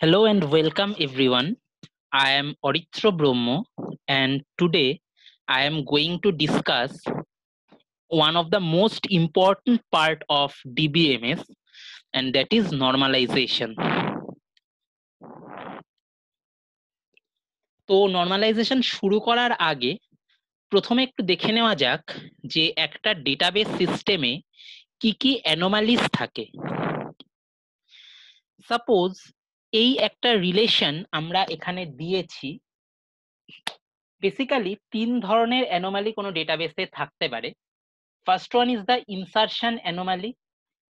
Hello and welcome everyone. I am Orithra Brahmo and today I am going to discuss one of the most important part of DBMS and that is normalization. তো normalisation শুরু করার আগে প্রথমে একটু দেখে নেওয়া যাক যে একটা ডেটাবেস সিস্টেমে কি কি অ্যানোমালিস থাকে। সাপোজ এই একটা রিলেশন আমরা এখানে দিয়েছি। বেসিক্যালি তিন ধরনের অ্যানোমালি কোনো ডেটাবেসে থাকতে পারে। First one is the insertion anomaly.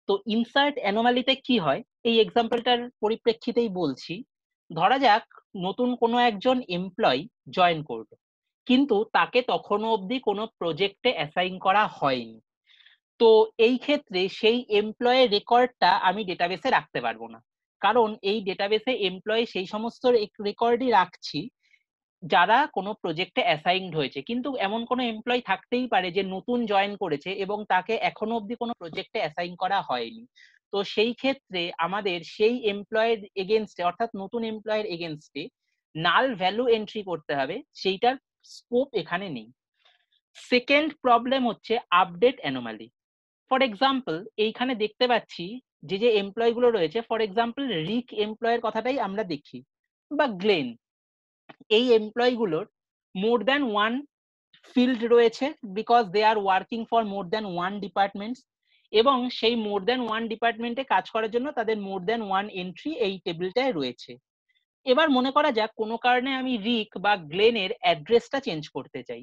তো ইনসার্ট অ্যানোমালিতে কি হয়, এই এক্সাম্পলটার পরিপ্রেক্ষিতেই বলছি। ধরা যাক নতুন কোনো একজন এমপ্লয়ি জয়েন করলো, কিন্তু তাকে তখনও অবধি কোনো প্রজেক্টে অ্যাসাইন করা হয়নি। তো এই ক্ষেত্রে সেই এমপ্লয়ের রেকর্ডটা আমি ডেটাবেসে রাখতে পারবো না, কারণ এই ডেটাবেসে এমপ্লয়ি সেই সমস্ত রেকর্ডই রাখছি যারা কোনো প্রজেক্টে অ্যাসাইনড হয়েছে। কিন্তু এমন কোনো এমপ্লয়ি থাকতেই পারে যে নতুন জয়েন করেছে এবং তাকে এখনো অবধি কোনো প্রজেক্টে অ্যাসাইন করা হয়নি। তো সেই ক্ষেত্রে আমাদের সেই এমপ্লয়ের এগেনস্টে, অর্থাৎ নতুন এমপ্লয়ের এগেনস্টে নাল ভ্যালু এন্ট্রি করতে হবে, সেইটার স্কোপ এখানে নেই। সেকেন্ড প্রবলেম হচ্ছে আপডেট অ্যানোমালি। ফর এক্সাম্পল এইখানে দেখতে পাচ্ছি যে এমপ্লয় গুলো রয়েছে, ফর এক্সাম্পল রিক এমপ্লয়ের কথাটাই আমরা দেখি, বা গ্লেন, এই এমপ্লয় গুলোর মোর দ্যান ওয়ান ফিল্ড রয়েছে because they are working for more than one departments, এবং সেই মোর দ্যান ওয়ান ডিপার্টমেন্টে কাজ করার জন্য তাদের মোর দ্যান ওয়ান এন্ট্রি এই টেবিলটায় রয়েছে। এবার মনে করা যাক কোনো কারণে আমি রিক বা গ্লেনের অ্যাড্রেসটা চেঞ্জ করতে চাই।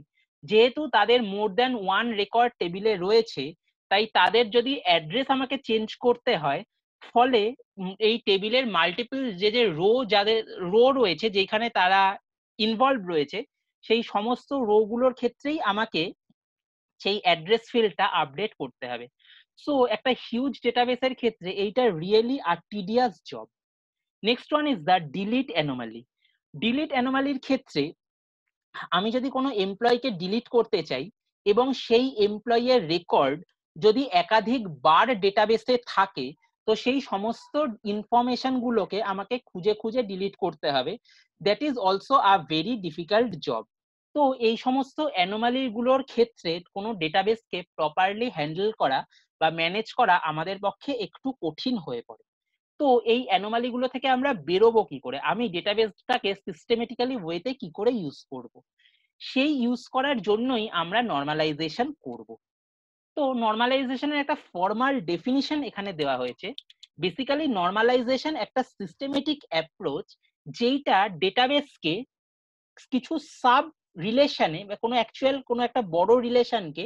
যেহেতু তাদের মোর দ্যান ওয়ান রেকর্ড টেবিলে রয়েছে, তাই তাদের যদি অ্যাড্রেস আমাকে চেঞ্জ করতে হয়, ফলে এই টেবিলের মাল্টিপল যে যাদের রো রয়েছে যেখানে তারা ইনভলভ রয়েছে, সেই সমস্ত রো গুলোর ক্ষেত্রেই আমাকে সেই অ্যাড্রেস ফিল্ডটা আপডেট করতে হবে। সো একটা হিউজ ডেটাবেসের ক্ষেত্রে এইটা রিয়েলি আর tedious job. Next one is the delete anomaly. Delete অ্যানোমালির ক্ষেত্রে আমি যদি কোনো এমপ্লয়িকে ডিলিট করতে চাই এবং সেই এমপ্লয়ের রেকর্ড যদি একাধিক বার ডেটাবেসে থাকে, তো সেই সমস্ত ইনফরমেশন গুলোকে আমাকে খুঁজে খুঁজে ডিলিট করতে হবে। That is also a very difficult job. তো এই সমস্ত অ্যানোমালি গুলোর ক্ষেত্রে কোনো ডেটাবেসকে প্রপারলি হ্যান্ডেল করা বা ম্যানেজ করা আমাদের পক্ষে একটু কঠিন হয়ে পড়ে। তো এই অ্যানোমালি গুলো থেকে আমরা বেরোবো কি করে, আমি ডেটাবেসটাকে সিস্টেমেটিক্যালি ওয়েতে কি করে ইউজ করব, সেই ইউজ করার জন্যই আমরা নর্মালাইজেশন করব। তো নর্মালাইজেশনের একটা ফর্মাল ডেফিনিশন এখানে দেওয়া হয়েছে। বেসিক্যালি নর্মালাইজেশন একটা সিস্টেমেটিক অ্যাপ্রোচ যেইটা ডেটাবেসকে কিছু সাব রিলেশনে বা কোনো অ্যাকচুয়াল কোনো একটা বড় রিলেশনকে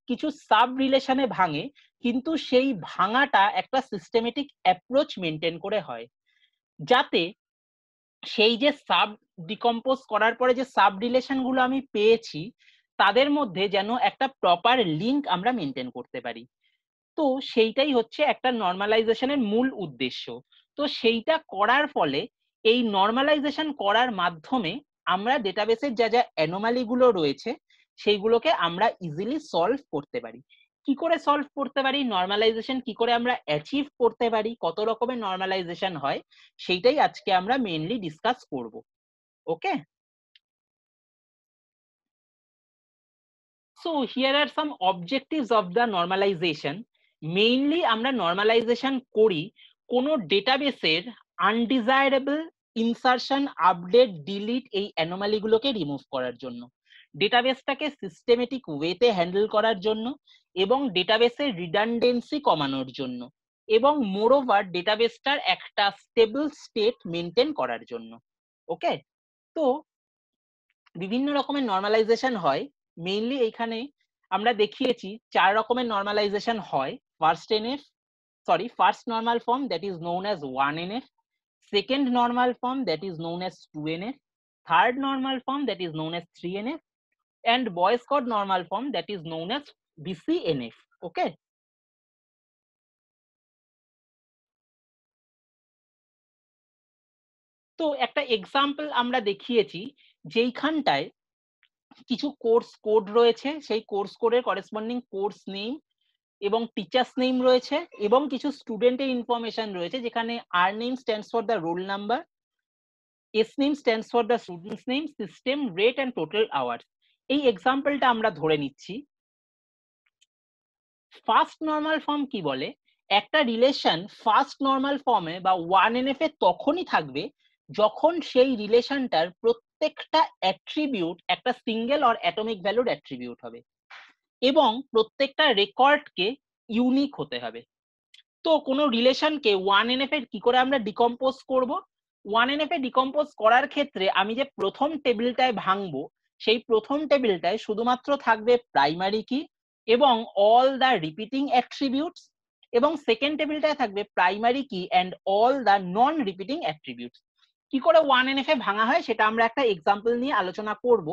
কিছু সাব রিলেশনে ভাঙে, কিন্তু সেই ভাঙাটা একটা সিস্টেমেটিক অ্যাপ্রোচ মেনটেন করে হয়, যাতে সেই যে সাব ডিকম্পোজ করার পরে যে সাব রিলেশন গুলো আমি পেয়েছি তাদের মধ্যে যেন একটা প্রপার লিঙ্ক আমরা মেনটেন করতে পারি। তো সেইটাই হচ্ছে একটা নর্মালাইজেশনের মূল উদ্দেশ্য। তো সেইটা করার ফলে, এই নর্মালাইজেশন করার মাধ্যমে আমরা ডেটাবেসের যা যা অ্যানোমালি গুলো রয়েছে সেইগুলোকে আমরা ইজিলি সলভ করতে পারি। কি করে সলভ করতে পারি, নর্মালাইজেশন কি করে আমরা অ্যাচিভ করতে পারি, কত রকমের নর্মালাইজেশন হয়, সেইটাই আজকে আমরা মেইনলি ডিসকাস করব। Okay, so here are some objectives of the normalisation. Mainly আমরা নর্মালাইজেশন করি কোনো ডেটাবেসের আনডিজায়ারেবল ইনসারশন, আপডেট, ডিলিট এই অ্যানোমালি গুলোকে রিমুভ করার জন্য, ডেটাবেসটাকে সিস্টেমেটিক ওয়েতে হ্যান্ডেল করার জন্য, এবং ডেটাবেসের রিডান্ডেন্সি কমানোর জন্য, এবং মোরওভার ডেটাবেসটার একটা স্টেবল স্টেট মেনটেন করার জন্য। ওকে, তো বিভিন্ন রকমের নর্মালাইজেশন হয়। মেইনলি এইখানে আমরা দেখিয়েছি চার রকমের নর্মালাইজেশন হয়। First normal form, that is known as 1NF, second normal form, that is known as 2NF, third normal form, that is known as 3NF, and Boyce Codd normal form, that is known as BCNF. Okay, তো একটা example আমরা দেখিয়েছি যেইখানটায় কিছু course code রয়েছে, সেই course কোডের corresponding course name এবং teachers name রয়েছে, এবং কিছু স্টুডেন্টের ইনফরমেশন রয়েছে যেখানে R name stands for the roll number, S name stands for the students name, system, rate and total hours. এই এক্সাম্পলটা আমরা ধরে নিচ্ছি। ফার্স্ট নর্মাল ফর্ম কি বলে, একটা রিলেশন ফার্স্ট নর্মাল ফর্মে বা 1NF এ তখনই থাকবে যখন সেই রিলেশনটার প্রত্যেকটা অ্যাট্রিবিউট একটা সিঙ্গেল অর অ্যাটমিক ভ্যালুর অ্যাট্রিবিউট হবে এবং প্রত্যেকটা রেকর্ডকে ইউনিক হতে হবে। তো কোনো রিলেশনকে 1NF এর কি করে আমরা ডিকম্পোজ করব? 1NF এ ডিকম্পোজ করার ক্ষেত্রে আমি যে প্রথম টেবিলটায় ভাঙবো, সেই প্রথম টেবিলটায় শুধুমাত্র থাকবে প্রাইমারি কি এবং অল দ্য রিপিটিং অ্যাট্রিবিউটস, এবং সেকেন্ড টেবিলটায় থাকবে primary key and all the non repeating attributes. কি করে 1NF এ ভাঙা হয় সেটা আমরা একটা এক্সাম্পল নিয়ে আলোচনা করব।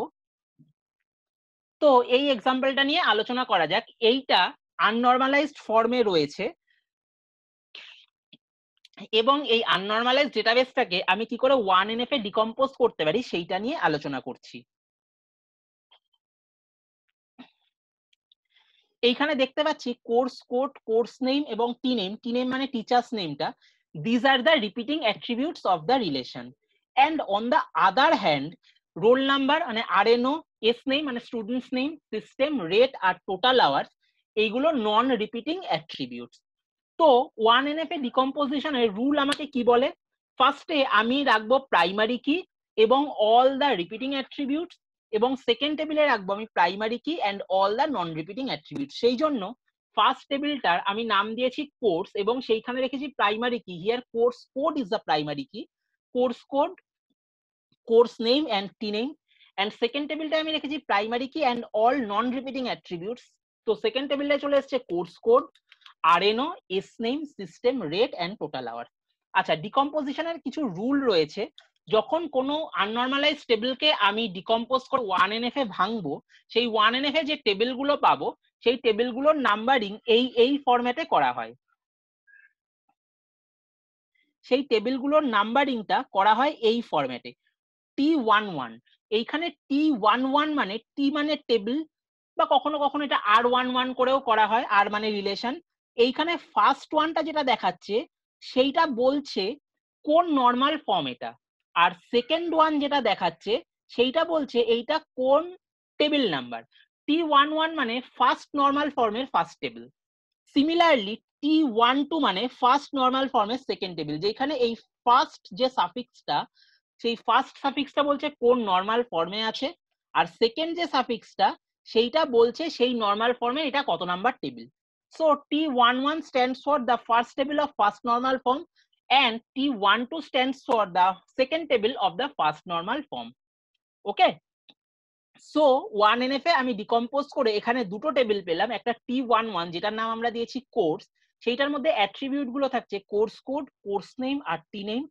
তো এই এক্সাম্পলটা নিয়ে আলোচনা করা যাক। এইটা আননর্মালাইজড ফর্মে রয়েছে এবং এই আননর্মালাইজড ডেটাবেসটাকে আমি কি করে 1NF এ ডিকম্পোজ করতে পারি সেইটা নিয়ে আলোচনা করছি। এইখানে দেখতে পাচ্ছি কোর্স কোড, কোর্স নেম এবং টি নেম। টি নেম মানে টিচার্স নেমটা। This are the repeating attributes of the relation. And on the other hand roll number মানে RNO, এস নেম মানে স্টুডেন্টস নেম, সিস্টেম, রেট আর টোটাল আওয়ার্স এইগুলো নন repeating attributes. তো 1NF এ ডিকম্পোজিশনের rule আমাকে কি বলে, ফার্স্টে আমি রাখবো প্রাইমারি কি এবং অল দ্য রিপিটিং অ্যাট্রিবিউটস, এবং সেকেন্ড টেবিলে রাখবো আমি primary key and all the non repeating attributes. সেই জন্য ফার্স্ট টেবিলটার আমি নাম দিয়েছি কোর্স এবং সেইখানে রেখেছি primary key. Here course code is the primary key, course code, course name and T name. And second টেবিলটা আমি রেখেছি primary key and all non repeating attributes. তো সেকেন্ড টেবিলে চলে এসেছে course code, RNO, S name, system, rate and total hour. আচ্ছা, ডিকম্পোজিশনের কিছু রুল রয়েছে। যখন কোনো আননর্মালাইজ টেবিলকে আমি ডিকম্পোজ করে 1NF এ ভাঙবো, সেই 1NF এ যে টেবিলগুলো পাবো সেই টেবিলগুলোর নাম্বারিং এই ফরম্যাটে করা হয়। সেই টেবিলগুলোর নাম্বারিংটা করা হয় এই ফরম্যাটে T11। এইখানে T11 মানে টি মানে টেবিল বা কখনো কখনো এটা R11 করেও করা হয়, আর মানে রিলেশন। এইখানে ফার্স্ট ওয়ানটা যেটা দেখাচ্ছে সেইটা বলছে কোন নর্মাল ফর্ম এটা, আর সেকেন্ড ওয়ান যেটা দেখাচ্ছে সেইটা বলছে এইটা কোন টেবিল নাম্বার। T11 মানে ফার্স্ট নর্মাল ফর্মের ফার্স্ট টেবিল। সিমিলারলি T12 মানে ফার্স্ট নর্মাল ফর্মের সেকেন্ড টেবিল, যেখানে এই ফার্স্ট যে সাফিক্সটা সেই ফার্স্ট সাফিক্সটা বলছে কোন নর্মাল ফর্মে আছে, আর সেকেন্ড যে সাফিক্সটা সেইটা বলছে সেই নর্মাল ফর্মে এটা কত number table. So T11 stands for the first table of first normal form and T12 stands for the second table of the first normal form. Okay, so 1NF এ আমি ডিকম্পোজ করে এখানে দুটো টেবিল পেলাম, একটা T11 যেটার নাম আমরা দিয়েছি কোর্স, সেইটার মধ্যে অ্যাট্রিবিউট গুলো থাকছে কোর্স কোড, কোর্স নেম আর টি নেম।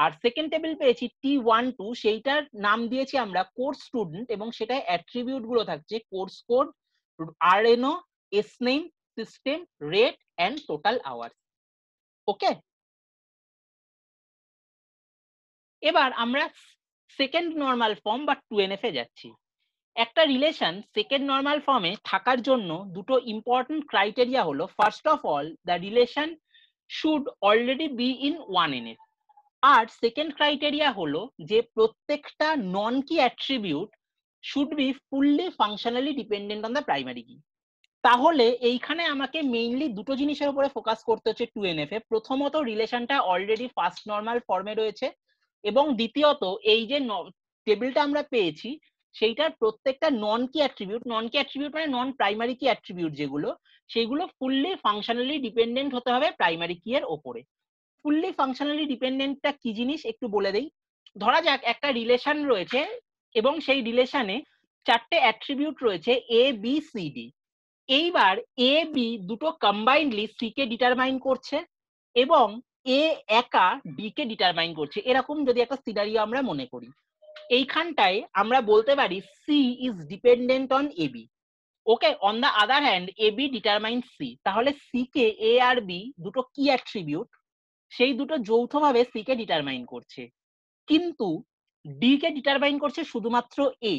আর সেকেন্ড টেবিল পেয়েছি T12, সেইটার নাম দিয়েছি আমরা কোর্স স্টুডেন্ট এবং সেটায় অ্যাট্রিবিউট গুলো থাকছে course code, RNO, S name, system, rate and total hours. Okay, এবার আমরা সেকেন্ড নর্মাল ফর্ম বা 2NF এ যাচ্ছি। একটা রিলেশন সেকেন্ড নর্মাল ফর্মে থাকার জন্য দুটো ইম্পর্টেন্ট ক্রাইটেরিয়া হলো, first of all the relation should already be in 1NF, আর সেকেন্ড ক্রাইটেরিয়া হলো যে প্রত্যেকটা non key attribute should be fully functionally dependent on the primary key. তাহলে এইখানে আমাকে মেইনলি দুটো জিনিসের উপরে ফোকাস করতে হচ্ছে 2NF এ। প্রথমত রিলেশনটা অলরেডি ফার্স্ট নর্মাল ফর্মে রয়েছে, এবং দ্বিতীয়ত এই যে টেবিলটা আমরা পেয়েছি সেইটার প্রত্যেকটা নন কি অ্যাট্রিবিউট মানে নন প্রাইমারি কি অ্যাট্রিবিউট যেগুলো, সেগুলো ফুললি ফাংশনালি ডিপেন্ডেন্ট হতে হবে প্রাইমারি কি এর ওপরে। ফুললি ফাংশনালি ডিপেন্ডেন্টটা কি জিনিস একটু বলে দেই। ধরা যাক একটা রিলেশন রয়েছে এবং সেই রিলেশনে চারটে অ্যাট্রিবিউট রয়েছে ABCD। এইবার এ বি দুটো কম্বাইন্ডলি সি কে ডিটারমাইন করছে এবং এ একা ডি কে ডিটারমাইন করছে, এরকম যদি একটা সিনারিও আমরা মনে করি, এইখানটায় আমরা বলতে পারি C is dependent on A B. Okay, on the other hand A B determine C. তাহলে সি কে এ আর বি দুটো কি অ্যাট্রিবিউট, সেই দুটো যৌথভাবে সি কে ডিটারমাইন করছে, কিন্তু ডি কে ডিটারমাইন করছে শুধুমাত্র এ।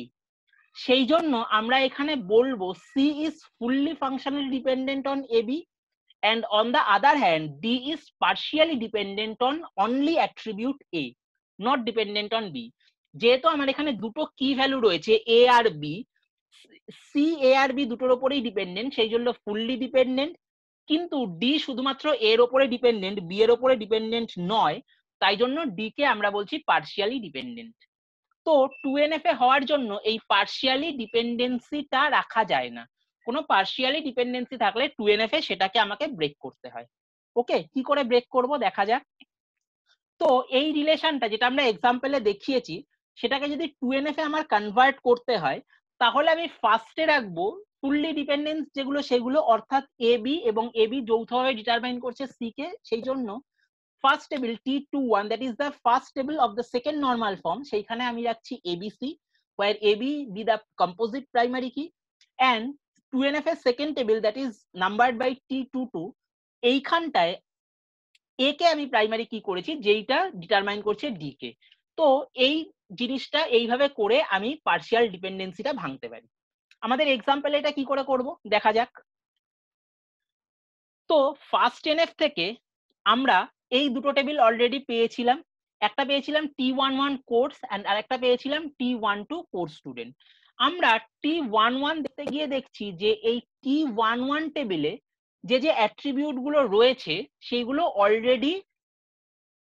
সেই জন্য আমরা এখানে বলবো C is fully functionally dependent on AB and on the other hand D is partially dependent on only attribute A. Not dependent on B. যেহেতু আমার এখানে দুটো কি ভ্যালু রয়েছে এ আর বি, সি এ আর বি দুটোর ওপরেই dependent, সেই জন্য ফুললি ডিপেন্ডেন্ট। কিন্তু ডি শুধুমাত্র এর ওপরে ডিপেন্ডেন্ট, বি এর ওপরে ডিপেন্ডেন্ট নয়, তাই জন্য ডি কে আমরা বলছি পার্শিয়ালি ডিপেন্ডেন্ট। তো 2NF এ হওয়ার জন্য এই পার্শিয়ালি ডিপেন্ডেন্সিটা রাখা যায় না। কোনো পার্শিয়ালি ডিপেন্ডেন্সি থাকলে 2NF এ সেটাকে আমাকে ব্রেক করতে হয়। ওকে, কি করে ব্রেক করব দেখা যাক। তো এই রিলেশনটা যেটা আমরা এক্সাম্পলে দেখিয়েছি, সেটাকে যদি 2NF এ আমার কনভার্ট করতে হয়, তাহলে আমি ফার্স্টে রাখবো ফুললি ডিপেন্ডেন্স যেগুলো সেগুলো, অর্থাৎ এ বি, এবং এ বি যৌথভাবে ডিটারমাইন করছে সি কে, সেই জন্য first table T21 that is the first table of the second normal form, সেইখানে আমি রাখছি ABC where AB be the composite primary key, and 2NF এর second table that is numbered by T22, এইখানটায় A কে আমি primary কি করেছি যেইটা determine করছে D কে। তো এই জিনিসটা এইভাবে করে আমি পার্শিয়াল ডিপেন্ডেন্সিটা ভাঙতে পারি। আমাদের এক্সাম্পলে এটা কি করে করব দেখা যাক। তো ফার্স্ট NF থেকে আমরা এই দুটো টেবিল অলরেডি পেয়েছিলাম, একটা পেয়েছিলাম T11 কোর্স এন্ড আরেকটা পেয়েছিলাম T12 কোর্স স্টুডেন্ট। আমরা T11 দেখতে গিয়ে দেখছি যে এই T11 টেবিলে যে যে অ্যাট্রিবিউট গুলো রয়েছে সেইগুলো অলরেডি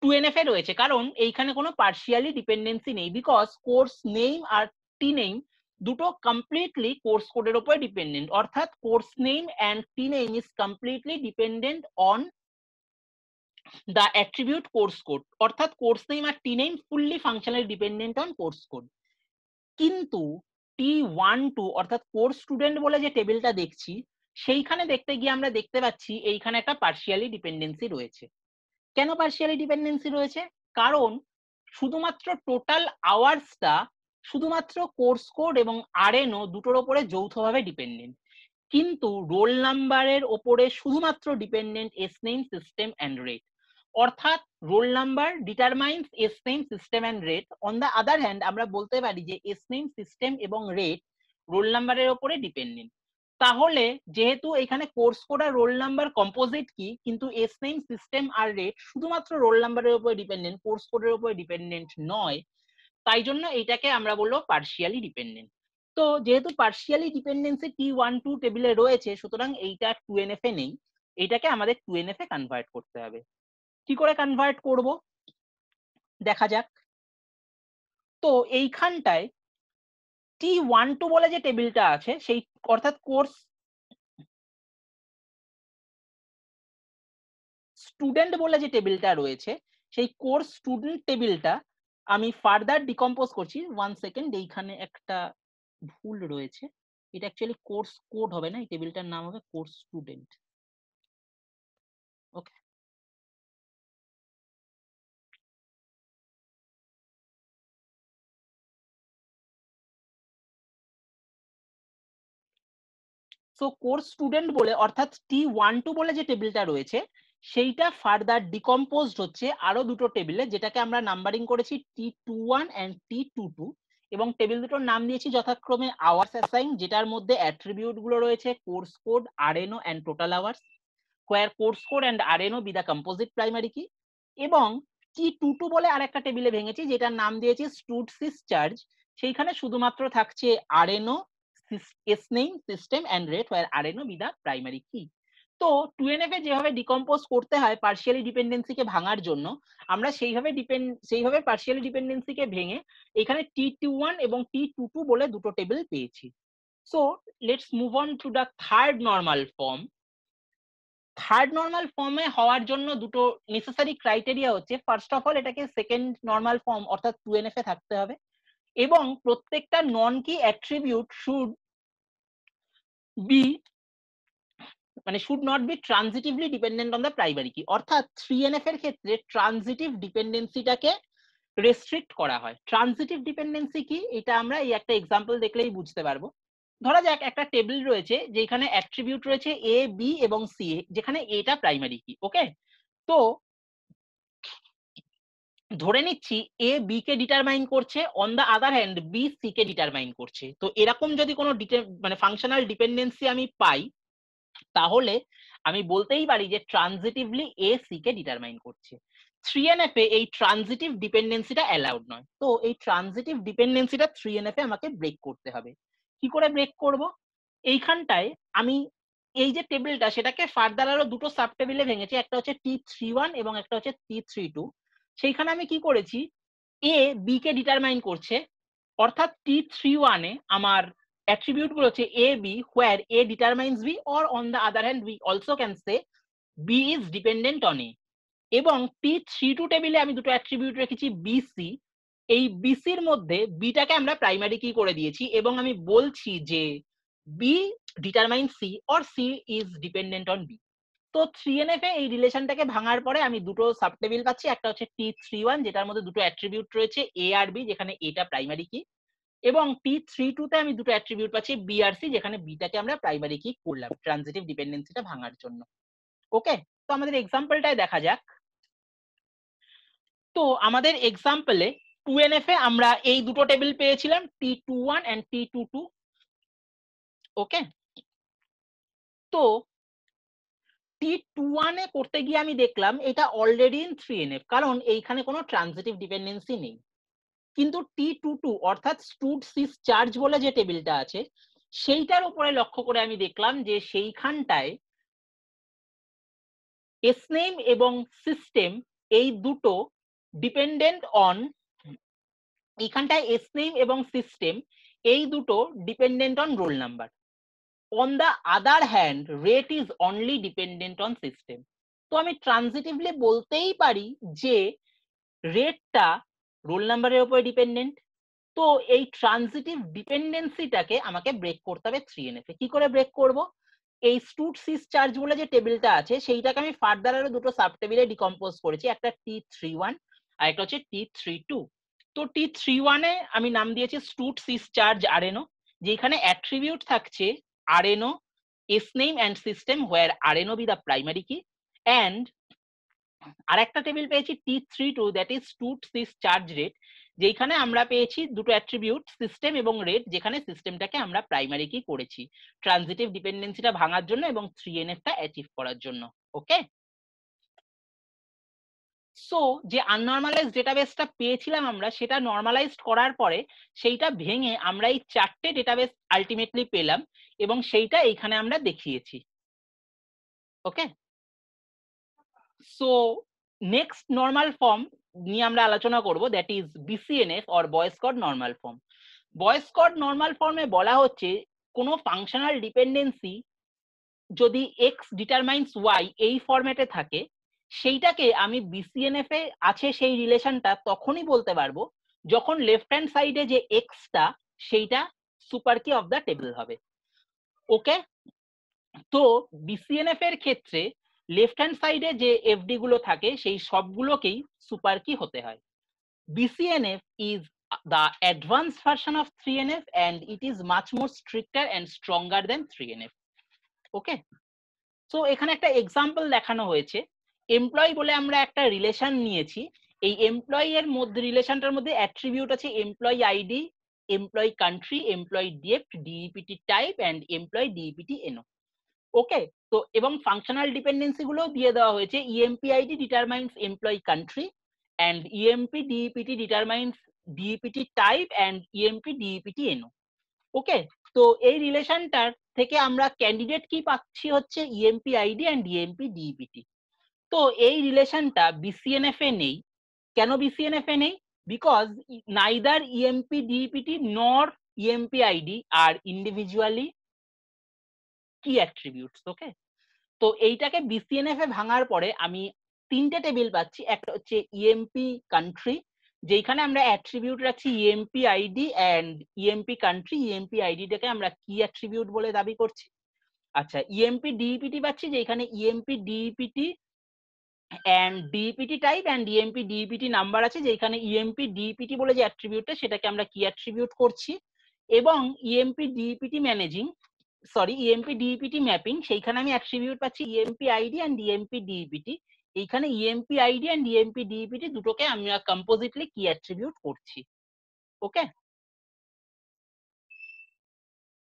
2NF এ রয়েছে, কারণ এইখানে কোনো পার্শিয়ালি ডিপেন্ডেন্সি নেই, বিকজ কোর্স নেম আর টি নেম দুটো কমপ্লিটলি কোর্স কোডের উপরে ডিপেন্ডেন্ট, অর্থাৎ course name and T name is completely dependent on the attribute course code, অর্থাৎ কোর্স নেম আর T name fully functionally dependent on course code. কিন্তু T12 অর্থাৎ course student বলে যে টেবিলটা দেখছি, সেইখানে দেখতে গিয়ে আমরা দেখতে পাচ্ছি এইখানে একটা পার্শিয়ালি ডিপেন্ডেন্সি রয়েছে। কেন পার্শিয়ালি ডিপেন্ডেন্সি রয়েছে? কারণ শুধুমাত্র টোটাল আওয়ার্সটা শুধুমাত্র কোর্স কোড এবং আরএনও দুটোর ওপরে যৌথভাবে ডিপেন্ডেন্ট, কিন্তু রোল নাম্বারের ওপরে শুধুমাত্র dependent S name system and rate, অর্থাৎ roll number determines S name system and rate. On the other hand আমরা বলতে পারি যে এস নেম সিস্টেম এবং রেট রোল নাম্বারের ওপরে ডিপেন্ডেন্ট। তাহলে যেহেতু এখানে কোর্স কোড আর রোল নাম্বার কম্পোজিট কি, কিন্তু এস নেম সিস্টেম আর রেট শুধুমাত্র রোল নাম্বারের উপরে ডিপেন্ডেন্ট, কোর্স কোডের উপরে ডিপেন্ডেন্ট নয়, তাই জন্য এইটাকে আমরা বলবো পার্শিয়ালি ডিপেন্ডেন্ট। তো যেহেতু পার্শিয়ালি ডিপেন্ডেন্সি T12 টেবিলে রয়েছে, সুতরাং এইটা 2NF এ নেই, এইটাকে আমাদের 2NF এ কনভার্ট করতে হবে। কি করে কনভার্ট করব দেখা যাক। তো এইখানটায় T12 বলে যে টেবিলটা আছে সেই, অর্থাৎ কোর্স স্টুডেন্ট বলে যে টেবিলটা রয়েছে, সেই কোর্স স্টুডেন্ট টেবিলটা আমি ফার্দার ডিকম্পোজ করছি। 1 সেকেন্ড, এইখানে একটা ভুল রয়েছে, এটা অ্যাকচুয়ালি কোর্স কোড হবে না, এই টেবিলটার নাম হবে কোর্স স্টুডেন্ট। ওকে, সো কোর্স স্টুডেন্ট বলে অর্থাৎ T12 বলে যে টেবিলটা রয়েছে সেইটা ফার্দার ডিকম্পোজড হচ্ছে আরো দুটো টেবিলে, যেটাকে আমরা নাম্বারিং করেছি T21 এন্ড T22, এবং টেবিল দুটোর নাম দিয়েছি যথাক্রমে আওয়ার্স অ্যাসাইন, যেটার মধ্যে অ্যাট্রিবিউট গুলো রয়েছে course code, RNO and total hours, where course code and RNO be the composite primary key, এবং T22 বলে আরেকটা টেবিলে ভেঙেছি যেটার নাম দিয়েছি স্টুড সিস চার্জ, সেইখানে শুধুমাত্র থাকছে RNO, S name system and rate, where RNO be the primary key। তো 2NF এ যেভাবে ডিকম্পোজ করতে হয় পার্শিয়ালি ডিপেন্ডেন্সিকে ভাঙার জন্য, আমরা সেইভাবে পার্শিয়ালি ডিপেন্ডেন্সিকে ভেঙে এখানে T21 এবং T22 বলে দুটো টেবিল পেয়েছি। So let's move on to the third normal form. Third normal ফর্মে হওয়ার জন্য দুটো নেসেসারি ক্রাইটেরিয়া হচ্ছে, ফার্স্ট অফ অল এটাকে সেকেন্ড নর্মাল ফর্ম অর্থাৎ 2NF এ থাকতে হবে, এবং প্রত্যেকটা non key attribute should be should not be transitively dependent on the primary key, অর্থাৎ 3NF এর ক্ষেত্রে ট্রানজিটিভ ডিপেন্ডেন্সিটাকে রেস্ট্রিক্ট করা হয়। ট্রানজিটিভ ডিপেন্ডেন্সি কি, এটা আমরা এই একটা এক্সাম্পল দেখলেই বুঝতে পারবো। ধরা যাক একটা টেবিল রয়েছে যেখানে অ্যাট্রিবিউট রয়েছে এ বি এবং সি, যেখানে এটা প্রাইমারি কি। ওকে, তো ধরে নিচ্ছি এ বি কে ডিটারমাইন করছে, on the other hand B C কে ডিটারমাইন করছে। তো এরকম যদি কোনো ফাংশনাল ডিপেন্ডেন্সি আমি পাই, তাহলে আমি বলতেই পারি যে ট্রানজিটিভলি এ সি কে ডিটারমাইন করছে। 3NF এ এই ট্রানজিটিভ ডিপেন্ডেন্সিটা অ্যালাউড নয়। তো এই ট্রানজিটিভ ডিপেন্ডেন্সিটা 3NF এ আমাকে ব্রেক করতে হবে। কি করে ব্রেক করব? এইখানটায় আমি এই যে টেবিলটা সেটাকে ফার্দার আরো দুটো সাব টেবিলে ভেঙেছি, একটা হচ্ছে T31 এবং একটা হচ্ছে T32। সেইখানে আমি কি করেছি, এ বি কে ডিটারমাইন করছে, অর্থাৎ T31 এ আমার অ্যাট্রিবিউট গুলো হচ্ছে A B, where A determines B, or on the other hand we also can say B is dependent on A. এবং T32 টেবিলে আমি দুটো অ্যাট্রিবিউট রেখেছি বিসি। এই বিসির মধ্যে বিটাকে আমরা প্রাইমারি কি করে দিয়েছি এবং আমি বলছি যে B determine C or C is dependent on B. তো 3NF এ এই রিলেশনটাকে ভাঙার পরে আমি দুটো সাব টেবিল পাচ্ছি, একটা হচ্ছে T31 যেটার মধ্যে দুটো অ্যাট্রিবিউট রয়েছে এ আর বি, যেখানে এটা প্রাইমারি কি, এবং T32 তে আমি দুটো অ্যাট্রিবিউট পাচ্ছি বি আর সি, যেখানে বিটাকে আমরা প্রাইমারি কি করলাম ট্রানজিটিভ ডিপেন্ডেন্সিটা ভাঙার জন্য। ওকে, তো আমাদের এক্সাম্পলটায় দেখা যাক। তো আমাদের এক্সাম্পলে 2NF এ আমরা এই দুটো টেবিল পেয়েছিলাম, T21 and T22। ওকে, তো T21 এ করতে গিয়ে আমি দেখলাম এটা অলরেডি ইন 3NF, কারণ এইখানে কোনো ট্রানজিটিভ ডিপেন্ডেন্সি নেই। কিন্তু T22 অর্থাৎ স্টুড সিস চার্জ বলে যে টেবিলটা আছে সেইটার উপরে লক্ষ্য করে আমি দেখলাম যে সেইখানটায় এসনেম এবং সিস্টেম এই দুটো ডিপেন্ডেন্ট অন, এইখানটায় এসনেম এবং সিস্টেম এই দুটো dependent on roll number. On the other hand rate is only dependent on system. তো আমি ট্রানজিটিভলি বলতেই পারি যে রেটটা রোল নাম্বারের উপরে ডিপেন্ডেন্ট। তো এই ট্রানজিটিভ ডিপেন্ডেন্সিটাকে আমাকে ব্রেক করতে হবে 3NF এ। কি করে ব্রেক করব? এই স্টুড সিস চার্জ বলে যে টেবিলটা আছে সেইটাকে আমি ফার্দার আরো দুটো সাব টেবিলে ডিকম্পোজ করেছি, একটা T31 আর একটা হচ্ছে T32। তো T31 এ আমি নাম দিয়েছি স্টুড সিস চার্জ আরএনও, যেখানে অ্যাট্রিবিউট থাকছে RNO, S name and system where RNO be the primary key, and আর একটা টেবিল পেয়েছি T32 that is stud sis charge rate, যেখানে আমরা পেয়েছি দুটো অ্যাট্রিবিউট সিস্টেম এবং রেট, যেখানে সিস্টেমটাকে আমরা প্রাইমারি কি করেছি ট্রানজিটিভ ডিপেন্ডেন্সিটা ভাঙার জন্য এবং 3NF টা অ্যাচিভ করার জন্য। ওকে, সো যে আননর্মালাইজড ডেটাবেসটা পেয়েছিলাম আমরা, সেটা নর্মালাইজড করার পরে সেইটা ভেঙে আমরা এই চারটে ডেটাবেস আলটিমেটলি পেলাম এবং সেইটা এইখানে আমরা দেখিয়েছি। ওকে, সো নেক্সট নর্মাল ফর্ম নিয়ে আমরা আলোচনা করব, দ্যাট ইজ BCNF অর বয়েস কড নর্মাল ফর্ম। বয়েস কড নর্মাল ফর্মে বলা হচ্ছে কোনো ফাংশনাল ডিপেন্ডেন্সি যদি এক্স ডিটারমাইন্স ওয়াই এই ফরম্যাটে থাকে, সেইটাকে আমি BCNF এ আছে সেই রিলেশনটা তখনই বলতে পারবো যখন লেফট হ্যান্ড সাইডে যে এক্সটা সেইটা super key of the table হবে। ওকে, তো BCNF এর ক্ষেত্রে লেফট হ্যান্ড সাইডে যে এফডি গুলো থাকে সেই সবগুলোকেই সুপার কি হতে হয়। BCNF is the advanced version of 3NF and it is much more stricter and stronger than 3NF. Okay, so এখানে একটা এক্সাম্পল দেখানো হয়েছে। এমপ্লয়ি বলে আমরা একটা রিলেশন নিয়েছি, এই এমপ্লয়ি এর মধ্যে রিলেশনটার মধ্যে অ্যাট্রিবিউট আছে employee ID, employee country, employee DF, DEPT type and employee DEPT NO. Okay, তো এবং ফাংশনাল ডিপেন্ডেন্সি গুলো দিয়ে দেওয়া হয়েছে EMP ID determines employee country and EMP DEPT determines DEPT type and EMP DEPT NO. ওকে, তো এই রিলেশনটার থেকে আমরা ক্যান্ডিডেট কি পাচ্ছি হচ্ছে EMP ID and EMP DEPT। তো এই রিলেশনটা BCNF এ নেই। কেন BCNF এ নেই? Because neither EMP DEPT nor EMP ID are individually key attributes। ওকে, তো এইটাকে BCNF এ ভাঙার পরে আমি তিনটে টেবিল পাচ্ছি, একটা হচ্ছে ইএমপি কান্ট্রি, যেখানে আমরা অ্যাট্রিবিউট রাখছি EMP ID and EMP country, EMP আইডিটাকে আমরা কি অ্যাট্রিবিউট বলে দাবি করছি। আচ্ছা, ইএমপি ডিইপিটি পাচ্ছি, যেখানে EMP DEPT and DEPT type and EMP DEPT number আছে, যেখানে ইএমপি ডিইপিটি বলে যে অ্যাট্রিবিউটটা সেটাকে আমরা কি অ্যাট্রিবিউট করছি, এবং ইএমপি ডিইপিটি ম্যানেজিং ইএমপি ডিইপিটি ম্যাপিং, সেইখানে আমি অ্যাট্রিবিউট পাচ্ছি ইএমপি আইডি এন্ড ইএমপি ডিইপিটি। এইখানে ইএমপি আইডি এন্ড ইএমপি ডিইপিটি দুটোকে আমরা কম্পোজিটলি কি অ্যাট্রিবিউট করছি। ওকে,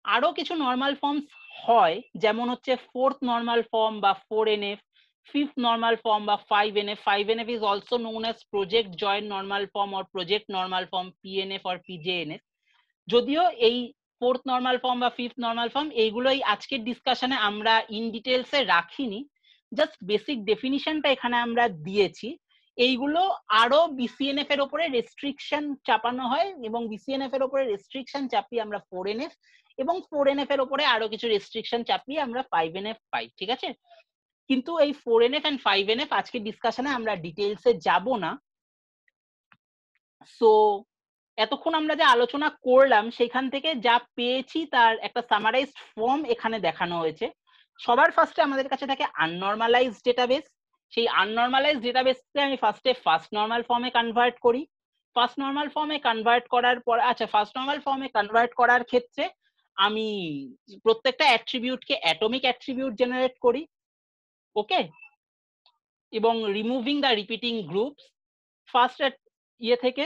আরো কিছু নর্মাল ফর্মস হয়, যেমন হচ্ছে ফোর্থ নর্মাল ফর্ম বা 4NF, fifth normal form বা 5NF. 5NF is also known as project joint normal form or project normal form, PNF or PJNF. যদিও এই ফোর্থ নর্মাল ফর্ম বা ফিফথ নর্মাল ফর্ম এইগুলোই আজকের ডিসকাশনে আমরা ইন ডিটেলসে রাখিনি, জাস্ট বেসিক ডেফিনিশনটা এখানে আমরা দিয়েছি। এইগুলো আরো বিসিএনএফ এর উপরে রেস্ট্রিকশন চাপানো হয় এবং বিসিএনএফ এর উপরে রেস্ট্রিকশন চাপিয়ে আমরা 4NF এবং 4NF এর উপরে আরো কিছু রেস্ট্রিকশন চাপিয়ে আমরা 5NF পাই, ঠিক আছে? কিন্তু এই 4NF এন্ড 5NF আজকের ডিসকাশনে আমরা ডিটেলসে যাব না। সো এতক্ষণ আমরা যা আলোচনা করলাম সেখান থেকে যা পেয়েছি তার একটা সামারাইজড ফর্ম এখানে দেখানো হয়েছে। সবার ফার্স্টে আমাদের কাছে থাকে আননর্মালাইজড ডেটাবেস। সেই আননর্মালাইজড ডেটাবেসকে আমি ফার্স্টে ফার্স্ট নর্মাল ফর্মে কনভার্ট করি। ফার্স্ট নর্মাল ফর্মে কনভার্ট করার পর, আচ্ছা, ফার্স্ট নর্মাল ফর্মে কনভার্ট করার ক্ষেত্রে আমি প্রত্যেকটা অ্যাট্রিবিউটকে অ্যাটমিক অ্যাট্রিবিউট জেনারেট করি, ওকে, এবং removing the repeating groups first ইয়ে থেকে।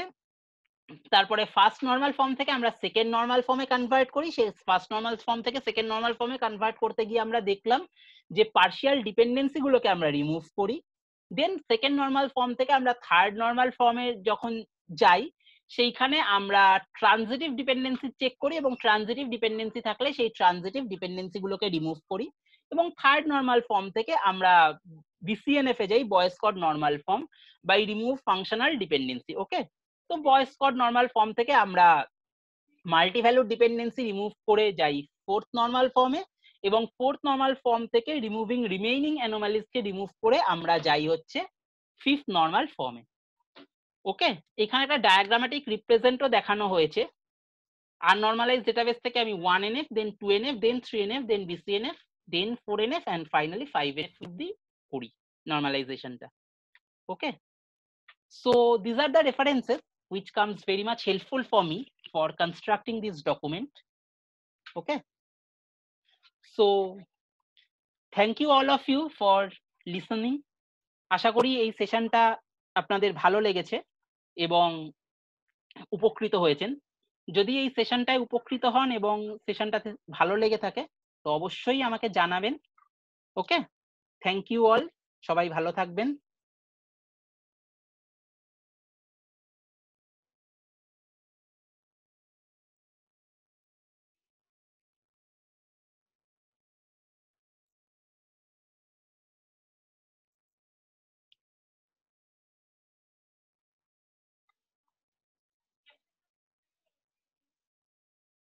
তারপরে ফার্স্ট নর্মাল ফর্ম থেকে আমরা সেকেন্ড নর্মাল ফর্মে কনভার্ট করি। সেই ফার্স্ট নর্মাল ফর্ম থেকে সেকেন্ড নর্মাল ফর্মে কনভার্ট করতে গিয়ে আমরা দেখলাম যে পার্শিয়াল ডিপেন্ডেন্সি গুলোকে আমরা রিমুভ করি। দেন সেকেন্ড নর্মাল ফর্ম থেকে আমরা থার্ড নর্মাল ফর্মে যখন যাই সেইখানে আমরা ট্রানজিটিভ ডিপেন্ডেন্সি চেক করি এবং ট্রানজিটিভ ডিপেন্ডেন্সি থাকলে সেই ট্রানজিটিভ ডিপেন্ডেন্সি গুলোকে রিমুভ করি এবং থার্ড নর্মাল ফর্ম থেকে আমরা বিসিএনএফ এ যাই, Boyce Codd normal form, by remove functional dependency, okay. তো বয়েস কড নর্মাল ফর্ম থেকে আমরা মাল্টি ভ্যালু ডিপেন্ডেন্সি রিমুভ করে যাই ফোর্থ নর্মাল ফর্মে এবং ফোর্থ নর্মাল ফর্ম থেকে রিমুভিং রিমেইনিং অ্যানোমালিজ কে রিমুভ করে আমরা যাই হচ্ছে ফিফথ নর্মাল ফর্মে, ওকে। এখানে একটা ডায়াগ্রামেটিক রিপ্রেজেন্টও দেখানো হয়েছে। আননর্মালাইজ ডেটাবেস থেকে আমি 1NF, then 2NF, then 3NF, then BCNF, then 4NF and finally 5NF অব্দি করি নর্মালাইজেশনটা, ওকে। So these are the references which comes very much helpful for me for constructing this document, okay. So thank you all of you for listening. আশা করি এই সেশনটা আপনাদের ভালো লেগেছে এবং উপকৃত হয়েছেন। যদি এই সেশনটায় উপকৃত হন এবং সেশনটাতে ভালো লেগে থাকে তো অবশ্যই আমাকে জানাবেন, ওকে। থ্যাংক ইউ অল, সবাই ভালো থাকবেন।